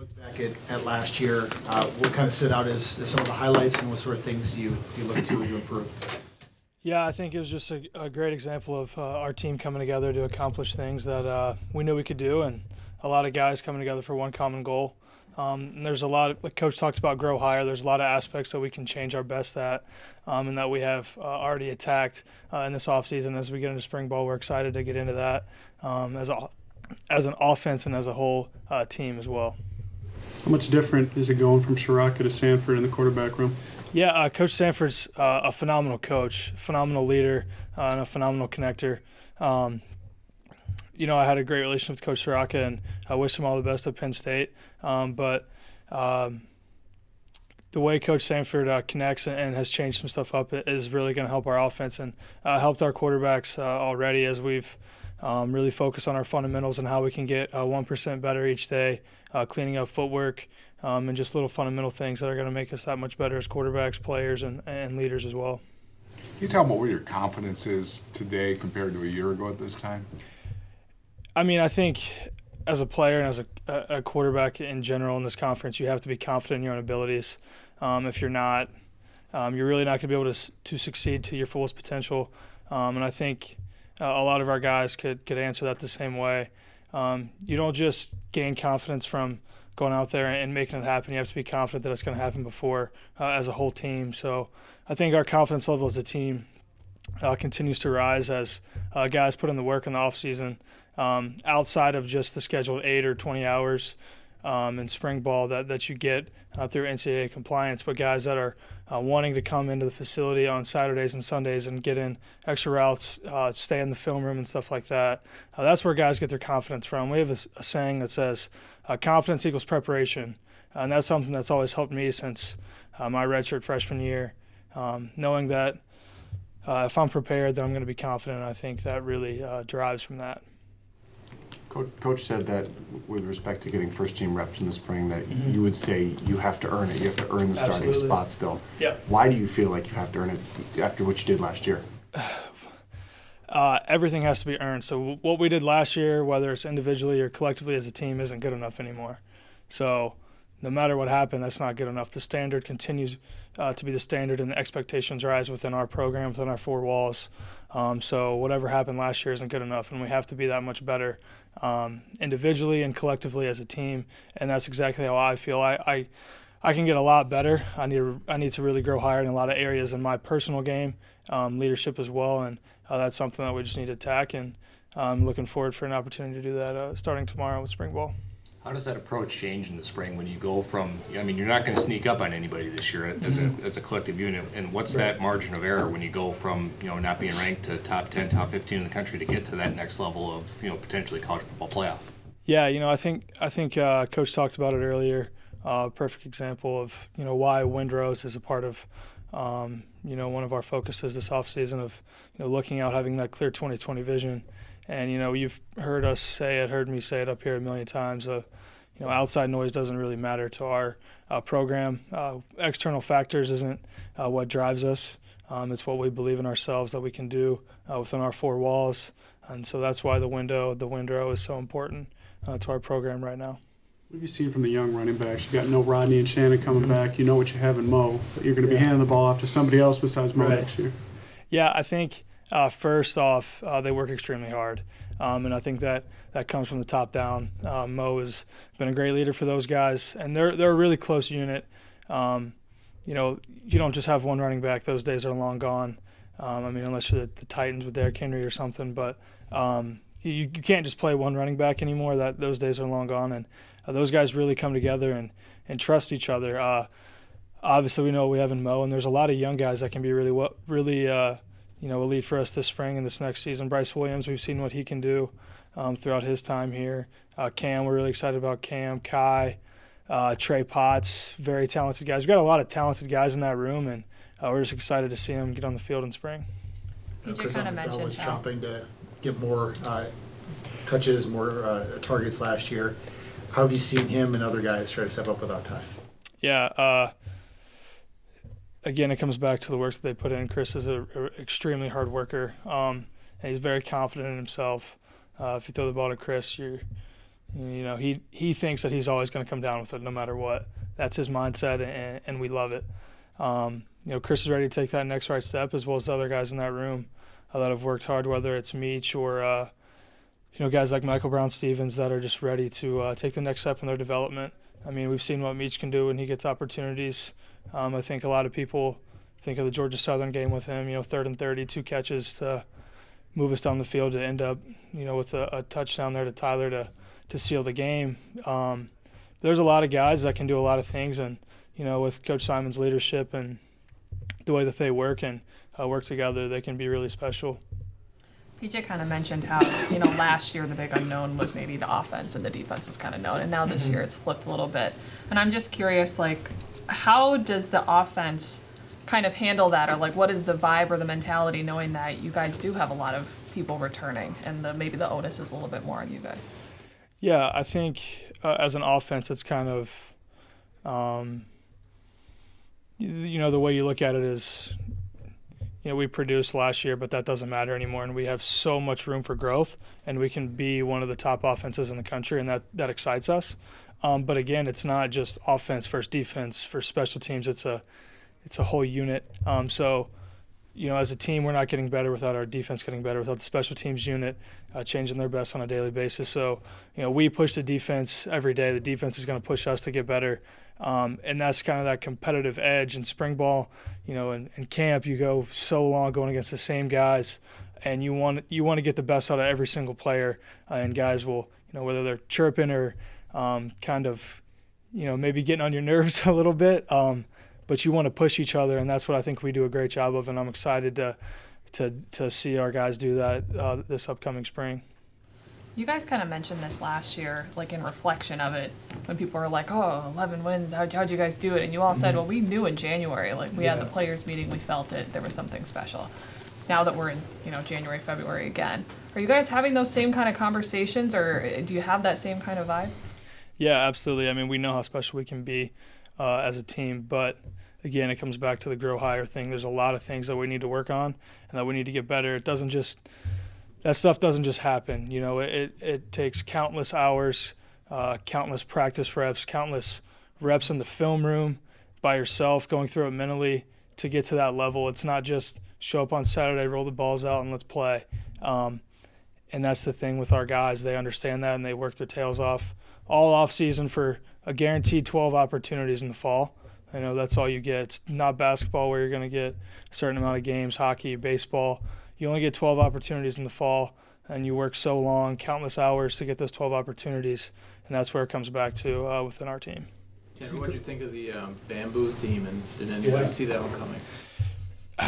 look back at last year, what kind of stood out as some of the highlights, and what sort of things do you look to improve? Yeah, I think it was just a great example of our team coming together to accomplish things that we knew we could do, and a lot of guys coming together for one common goal. And there's a lot of, like Coach talked about, grow higher. There's a lot of aspects that we can change our best at, and that we have already attacked in this offseason. As we get into spring ball, we're excited to get into that as an offense and as a whole team as well. How much different is it going from Shiraka to Stanford in the quarterback room? Yeah, Coach Stanford's a phenomenal coach, phenomenal leader, and a phenomenal connector. I had a great relationship with Coach Shiraka, and I wish him all the best at Penn State. But the way Coach Stanford connects and has changed some stuff up is really going to help our offense and helped our quarterbacks already as we've really focused on our fundamentals and how we can get 1% better each day, cleaning up footwork, and just little fundamental things that are going to make us that much better as quarterbacks, players, and leaders as well. Can you tell me where your confidence is today compared to a year ago at this time? I mean, I think as a player and as a quarterback in general in this conference, you have to be confident in your own abilities. If you're not, you're really not going to be able to succeed to your fullest potential. And I think a lot of our guys could answer that the same way. You don't just gain confidence from going out there and making it happen. You have to be confident that it's going to happen before as a whole team. So I think our confidence level as a team continues to rise as guys put in the work in the offseason outside of just the scheduled 8 or 20 hours in spring ball that you get through NCAA compliance, but guys that are wanting to come into the facility on Saturdays and Sundays and get in extra routes, stay in the film room and stuff like that. That's where guys get their confidence from. We have a saying that says confidence equals preparation, and that's something that's always helped me since my redshirt freshman year, knowing that if I'm prepared, then I'm going to be confident. I think that really derives from that. Coach said that with respect to getting first-team reps in the spring that you would say you have to earn it. You have to earn the starting Absolutely. spot still. Yep. Why do you feel like you have to earn it after what you did last year? Everything has to be earned. So what we did last year, whether it's individually or collectively as a team, isn't good enough anymore. So no matter what happened, that's not good enough. The standard continues to be the standard, and the expectations rise within our program, within our four walls. So whatever happened last year isn't good enough, and we have to be that much better individually and collectively as a team. And that's exactly how I feel. I can get a lot better. I need to really grow higher in a lot of areas in my personal game, leadership as well, and that's something that we just need to attack. And I'm looking forward for an opportunity to do that starting tomorrow with spring ball. How does that approach change in the spring when you go from, I mean, you're not going to sneak up on anybody this year as a collective unit, and what's that margin of error when you go from, not being ranked to top 10, top 15 in the country to get to that next level of, potentially college football playoff? Yeah, I think Coach talked about it earlier. Perfect example of, why Windrose is a part of, one of our focuses this offseason of, looking out, having that clear 2020 vision. And, you've heard me say it up here a million times. Outside noise doesn't really matter to our program. External factors isn't what drives us. It's what we believe in ourselves that we can do within our four walls. And so that's why the window is so important to our program right now. What have you seen from the young running backs? You got no Rodney and Shannon coming back. You know what you have in Mo, but you're going to be handing the ball off to somebody else besides Mo next year. Yeah, I think first off, they work extremely hard, and I think that comes from the top down. Mo has been a great leader for those guys, and they're a really close unit. You don't just have one running back; those days are long gone. Unless you're the Titans with Derrick Henry or something, but you can't just play one running back anymore. Those days are long gone, and those guys really come together and trust each other. Obviously, we know what we have in Mo, and there's a lot of young guys that can be really a lead for us this spring and this next season. Bryce Williams, we've seen what he can do throughout his time here. Cam, we're really excited about Cam. Kai, Trey Potts, very talented guys. We've got a lot of talented guys in that room, and we're just excited to see them get on the field in spring. Chris was chopping to get more touches, more targets last year. How have you seen him and other guys try to step up without time? Yeah, again, it comes back to the work that they put in. Chris is an extremely hard worker, and he's very confident in himself. If you throw the ball to Chris, he thinks that he's always going to come down with it no matter what. That's his mindset, and we love it. Chris is ready to take that next right step, as well as the other guys in that room that have worked hard, whether it's Meach or guys like Michael Brown-Stevens that are just ready to take the next step in their development. I mean, we've seen what Meach can do when he gets opportunities. I think a lot of people think of the Georgia Southern game with him, 3rd and 30, 2 catches to move us down the field to end up, with a touchdown there to Tyler to seal the game. There's a lot of guys that can do a lot of things, and, with Coach Simon's leadership and the way that they work and work together, they can be really special. PJ kind of mentioned how, last year the big unknown was maybe the offense and the defense was kind of known, and now this year it's flipped a little bit. And I'm just curious, how does the offense kind of handle that, or what is the vibe or the mentality knowing that you guys do have a lot of people returning and maybe the onus is a little bit more on you guys? Yeah, I think as an offense, it's kind of, the way you look at it is, we produced last year, but that doesn't matter anymore, and we have so much room for growth, and we can be one of the top offenses in the country, and that excites us. But again, it's not just offense versus defense for special teams. It's a whole unit. So, as a team, we're not getting better without our defense getting better, without the special teams unit changing their best on a daily basis. So, we push the defense every day. The defense is going to push us to get better. And that's kind of that competitive edge in spring ball. In camp, you go so long going against the same guys, and you want to get the best out of every single player. And guys will, whether they're chirping or kind of, maybe getting on your nerves a little bit, but you want to push each other, and that's what I think we do a great job of. And I'm excited to see our guys do that this upcoming spring. You guys kind of mentioned this last year, in reflection of it, when people were like, 11 wins, how'd you guys do it? And you all said, well, we knew in January, we had the players meeting, we felt it, there was something special. Now that we're in, January, February again, are you guys having those same kind of conversations, or do you have that same kind of vibe? Yeah, absolutely. I mean, we know how special we can be as a team, but again, it comes back to the grow higher thing. There's a lot of things that we need to work on and that we need to get better. That stuff doesn't just happen. It takes countless hours, countless practice reps, countless reps in the film room by yourself, going through it mentally to get to that level. It's not just show up on Saturday, roll the balls out, and let's play. And that's the thing with our guys. They understand that, and they work their tails off all off season for a guaranteed 12 opportunities in the fall. That's all you get. It's not basketball where you're going to get a certain amount of games, hockey, baseball. You only get 12 opportunities in the fall, and you work so long, countless hours to get those 12 opportunities, and that's where it comes back to within our team. Ken, what did you think of the bamboo theme, and did anybody see that one coming?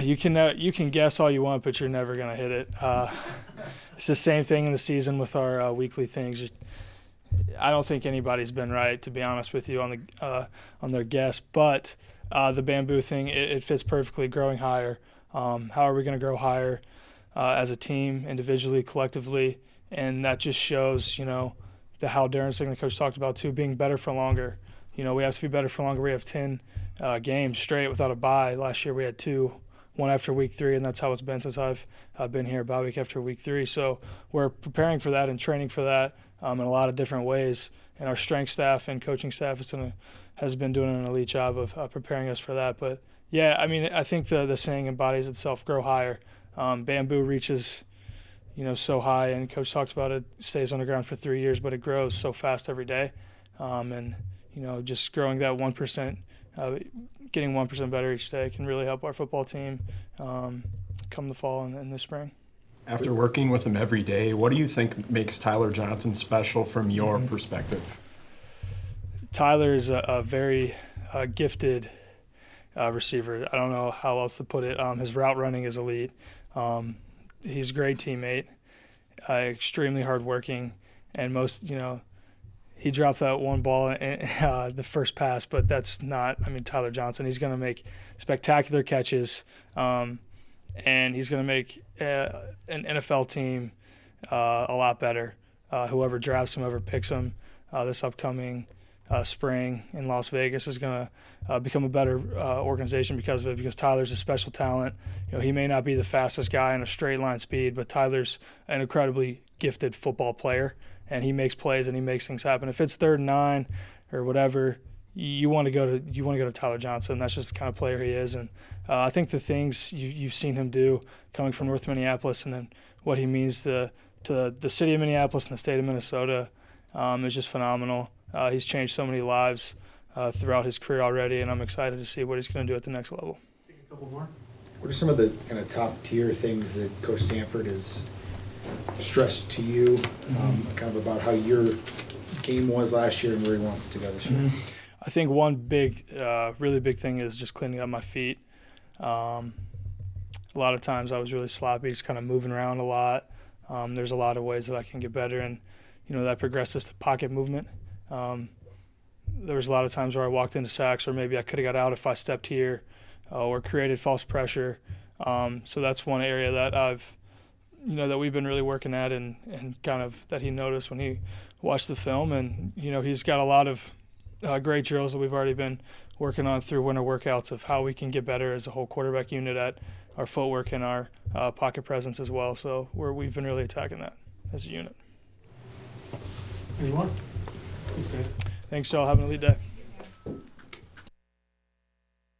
You can guess all you want, but you're never going to hit it. It's the same thing in the season with our weekly things. I don't think anybody's been right, to be honest with you, on their guess. But the bamboo thing, it fits perfectly. Growing higher. How are we going to grow higher as a team, individually, collectively? And that just shows, the Hal Darren thing the coach talked about too, being better for longer. We have to be better for longer. We have 10 games straight without a bye. Last year we had 2, one after week 3, and that's how it's been since I've been here, bye week after week 3. So we're preparing for that and training for that in a lot of different ways. And our strength staff and coaching staff has been doing an elite job of preparing us for that. But yeah, I mean, I think the saying embodies itself, grow higher. Bamboo reaches, so high, and Coach talks about it, stays underground for 3 years, but it grows so fast every day. And, just growing that 1%, getting 1% better each day can really help our football team come the fall and this spring. After working with him every day, what do you think makes Tyler Johnson special from your perspective? Tyler is a very gifted receiver. I don't know how else to put it. His route running is elite. He's a great teammate, extremely hardworking, and he dropped that one ball in the first pass, but that's not, Tyler Johnson. He's going to make spectacular catches, and he's going to make an NFL team a lot better. Whoever drafts him, whoever picks him this upcoming spring in Las Vegas is going to become a better organization because of it, because Tyler's a special talent. He may not be the fastest guy in a straight line speed, but Tyler's an incredibly gifted football player, and he makes plays and he makes things happen. If it's 3rd and 9 or whatever, you want to go to Tyler Johnson. That's just the kind of player he is, and I think the things you've seen him do coming from North Minneapolis and then what he means to the city of Minneapolis and the state of Minnesota is just phenomenal. He's changed so many lives throughout his career already, and I'm excited to see what he's going to do at the next level. Take a couple more. What are some of the kind of top tier things that Coach Stanford has stressed to you, kind of about how your game was last year and where he wants it to go this year? I think one big, really big thing is just cleaning up my feet. A lot of times I was really sloppy, just kind of moving around a lot. There's a lot of ways that I can get better, and that progresses to pocket movement. There was a lot of times where I walked into sacks, or maybe I could have got out if I stepped here, or created false pressure. So that's one area that that we've been really working at, and kind of that he noticed when he watched the film. And he's got a lot of great drills that we've already been working on through winter workouts of how we can get better as a whole quarterback unit at our footwork and our pocket presence as well. So we've been really attacking that as a unit. Any more? Thanks, y'all. Have an elite day.